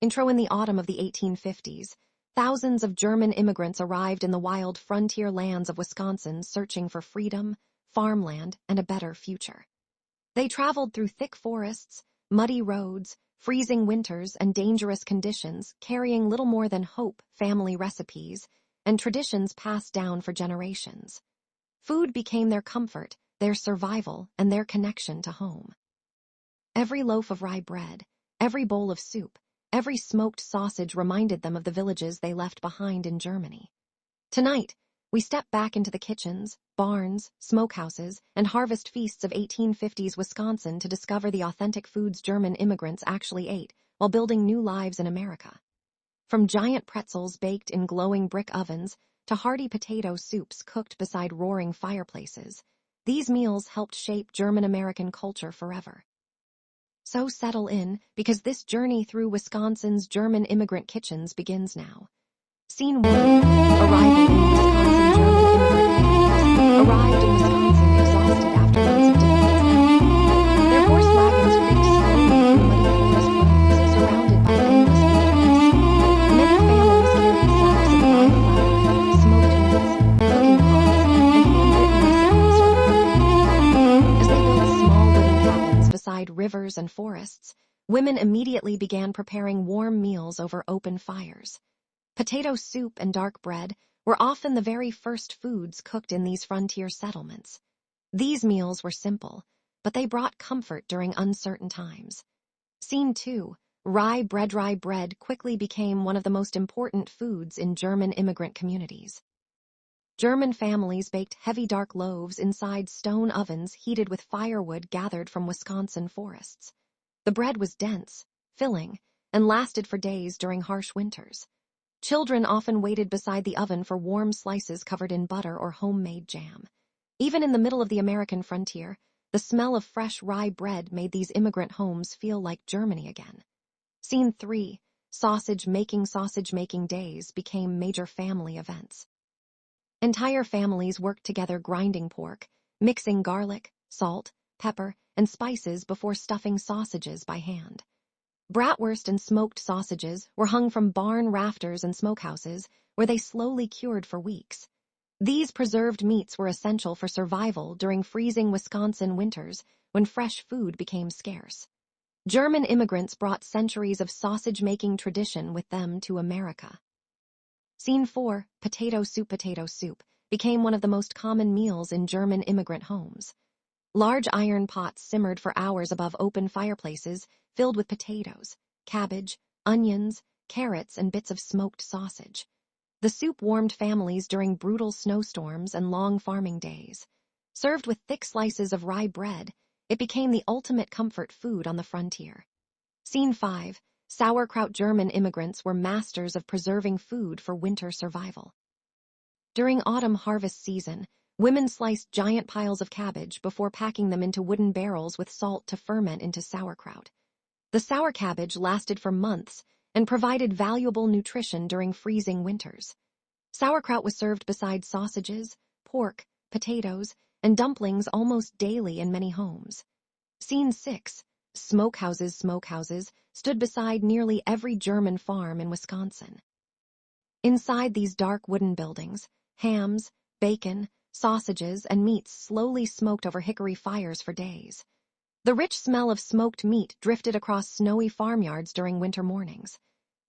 Intro. In the autumn of the 1850s, thousands of German immigrants arrived in the wild frontier lands of Wisconsin searching for freedom, farmland, and a better future. They traveled through thick forests, muddy roads, freezing winters, and dangerous conditions, carrying little more than hope, family recipes, and traditions passed down for generations. Food became their comfort, their survival, and their connection to home. Every loaf of rye bread, every bowl of soup, every smoked sausage reminded them of the villages they left behind in Germany. Tonight, we step back into the kitchens, barns, smokehouses, and harvest feasts of 1850s Wisconsin to discover the authentic foods German immigrants actually ate while building new lives in America. From giant pretzels baked in glowing brick ovens to hearty potato soups cooked beside roaring fireplaces, these meals helped shape German-American culture forever. So settle in, because this journey through Wisconsin's German immigrant kitchens begins now. Scene 1. Arrival in Wisconsin. German immigrant families arrived in Wisconsin exhausted after months of difficult travel. Their horse wagons creaked slowly through muddy forest roads, surrounded by endless wilderness. Many families carried sacks of rye flour, smoked meats, cooking pots, and handwritten recipes for the hungry. As they built small wooden cabins beside rivers and forests, women immediately began preparing warm meals over open fires. Potato soup and dark bread were often the very first foods cooked in these frontier settlements. These meals were simple, but they brought comfort during uncertain times. Scene 2. Rye bread. Rye bread quickly became one of the most important foods in German immigrant communities. German families baked heavy dark loaves inside stone ovens heated with firewood gathered from Wisconsin forests. The bread was dense, filling, and lasted for days during harsh winters. Children often waited beside the oven for warm slices covered in butter or homemade jam. Even in the middle of the American frontier, the smell of fresh rye bread made these immigrant homes feel like Germany again. Scene 3. Sausage making. Sausage making days became major family events. Entire families worked together grinding pork, mixing garlic, salt, pepper, and spices before stuffing sausages by hand. Bratwurst and smoked sausages were hung from barn rafters and smokehouses, where they slowly cured for weeks. These preserved meats were essential for survival during freezing Wisconsin winters when fresh food became scarce. German immigrants brought centuries of sausage-making tradition with them to America. Scene 4. Potato soup. Potato soup became one of the most common meals in German immigrant homes. Large iron pots simmered for hours above open fireplaces filled with potatoes, cabbage, onions, carrots, and bits of smoked sausage. The soup warmed families during brutal snowstorms and long farming days. Served with thick slices of rye bread, it became the ultimate comfort food on the frontier. Scene 5. Sauerkraut. German immigrants were masters of preserving food for winter survival. During autumn harvest season, women sliced giant piles of cabbage before packing them into wooden barrels with salt to ferment into sauerkraut. The sour cabbage lasted for months and provided valuable nutrition during freezing winters. Sauerkraut was served beside sausages, pork, potatoes, and dumplings almost daily in many homes. Scene 6. Smokehouses. Smokehouses stood beside nearly every German farm in Wisconsin. Inside these dark wooden buildings, hams, bacon, sausages, and meats slowly smoked over hickory fires for days. The rich smell of smoked meat drifted across snowy farmyards during winter mornings.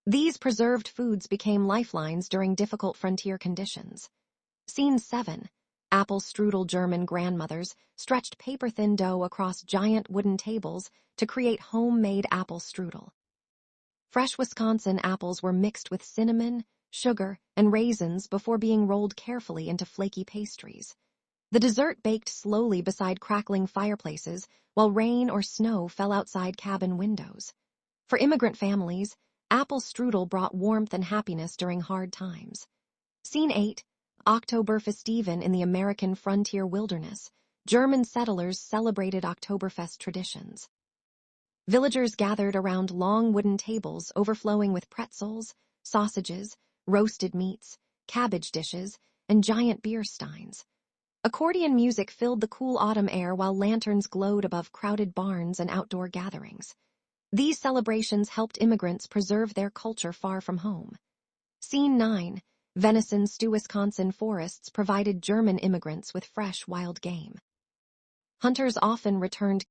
These preserved foods became lifelines during difficult frontier conditions. Scene 7. Apple strudel. German grandmothers stretched paper-thin dough across giant wooden tables to create homemade apple strudel. Fresh Wisconsin apples were mixed with cinnamon, sugar, and raisins before being rolled carefully into flaky pastries. The dessert baked slowly beside crackling fireplaces while rain or snow fell outside cabin windows. For immigrant families, apple strudel brought warmth and happiness during hard times. Scene 8. Oktoberfest. Even in the American frontier wilderness, German settlers celebrated Oktoberfest traditions. Villagers gathered around long wooden tables overflowing with pretzels, sausages, roasted meats, cabbage dishes, and giant beer steins. Accordion music filled the cool autumn air while lanterns glowed above crowded barns and outdoor gatherings. These celebrations helped immigrants preserve their culture far from home. Scene 9. Venison stew. Wisconsin forests provided German immigrants with fresh wild game. Hunters often returned